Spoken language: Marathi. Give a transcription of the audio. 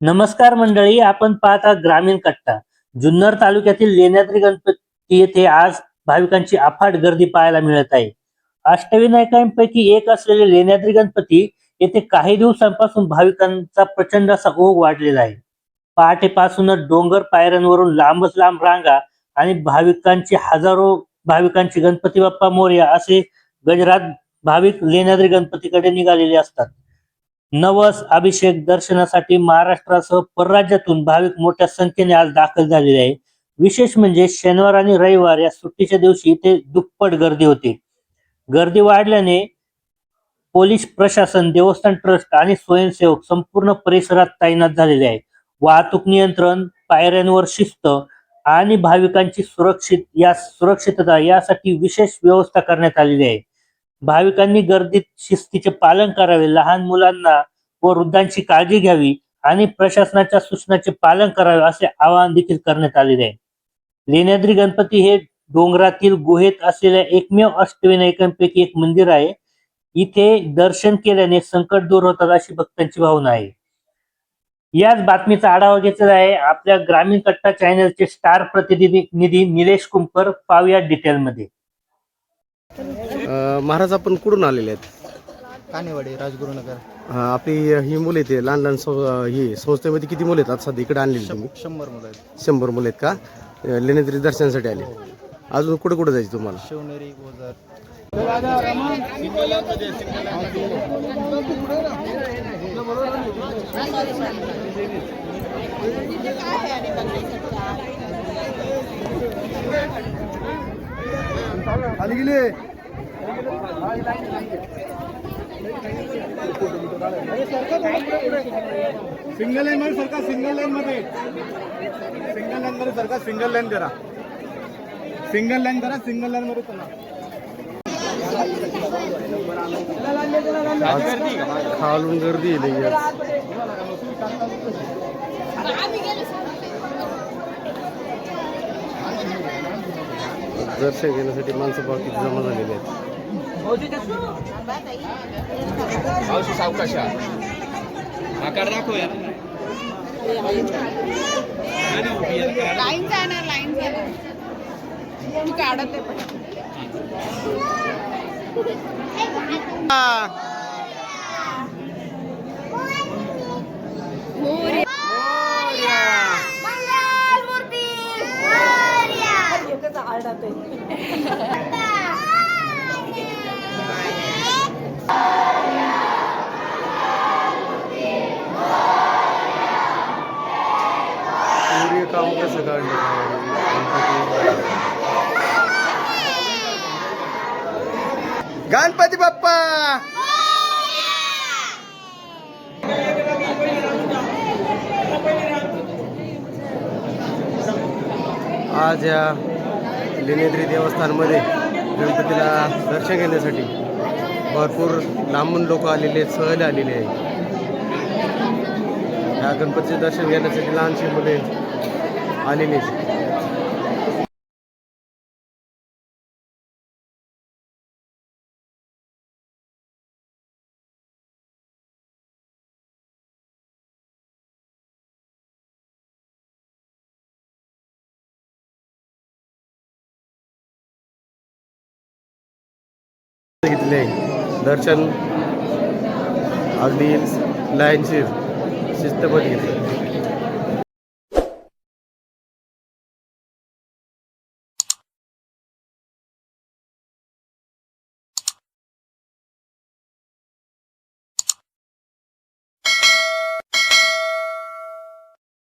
नमस्कार मंडळी, आपण पाहता ग्रामीण कट्टा. जुन्नर तालुक्यातील लेण्याद्री गणपती येथे आज भाविकांची अफाट गर्दी पाहायला मिळत आहे. अष्टविनायकांपैकी एक असलेले लेण्याद्री गणपती येथे काही दिवसांपासून भाविकांचा प्रचंड असा ओघ वाढलेला आहे. पहाटेपासूनच डोंगर पायऱ्यांवरून लांबच लांब रांगा आणि हजारो भाविकांची गणपती बाप्पा मोरया असे गजरात भाविक लेण्याद्री गणपतीकडे निघालेले असतात. नवस अभिषेक दर्शनासाठी महाराष्ट्रासह परराज्यातून भाविक मोठ्या संख्येने आज दाखल झालेले आहे. विशेष म्हणजे शनिवार आणि रविवार या सुट्टीच्या दिवशी इथे दुप्पट गर्दी होती. गर्दी वाढल्याने पोलीस प्रशासन, देवस्थान ट्रस्ट आणि स्वयंसेवक संपूर्ण परिसरात तैनात झालेले आहे. वाहतूक नियंत्रण, पायऱ्यांवर शिस्त आणि भाविकांची सुरक्षितता यासाठी विशेष व्यवस्था करण्यात आलेली आहे. भाविकांनी गर्दीत शिस्तीचे पालन करावे, लहान मुलांना व वृद्धांची काळजी घ्यावी आणि प्रशासनाच्या सूचनांचे पालन करावे असे आवाहन देखील करण्यात आलेले आहे. लेण्याद्री गणपती हे डोंगरातील गुहेत असलेल्या एकमेव अष्टविनायकांपैकी एक मंदिर आहे. इथे दर्शन केल्याने संकट दूर होतात अशी भक्तांची भावना आहे. याच बातमीचा आढावा घेतला आहे आपल्या ग्रामीण कट्टा चॅनलचे स्टार प्रतिनिधी निलेश कुंकर. पाहूया डिटेलमध्ये. महाराज आपण कुठून आलेले आहेत? कानेवाडी, राजगुरुनगर. आपली ही मुलं येते लहान लहान ही संस्थेमध्ये किती मुलं आहेत आता सध्या इकडे आणलेली तुम्ही? 100 मुलं आहेत. 100 मुलं आहेत का? लेण्याद्री दर्शनासाठी आले. अजून कुठे कुठे जायचं तुम्हाला? शिवनेरी, ओझर. खाली गेले सिंगल लाईन मध्ये सरकार, सिंगल लाईन मध्ये सरकार, सिंगल लाईन करा, सिंगल लाईन मध्ये चला. खालून गर्दी आहे. दर्शन घेण्यासाठी माणसं बाकी जमा झालेली आहेत. काम कसं काढलं गणपती बाप्पा. आज या लेण्याद्री देवस्थानमध्ये गणपतीला दर्शन घेण्यासाठी भरपूर लांबून लोक आलेले आहेत, सहल आलेले आहेत. या गणपतीचे दर्शन घेण्यासाठी लहानशी मुले आलेली आहेत. घेतले दर्शन अगदी लाईनशीर शिस्तबद्ध घेतलं.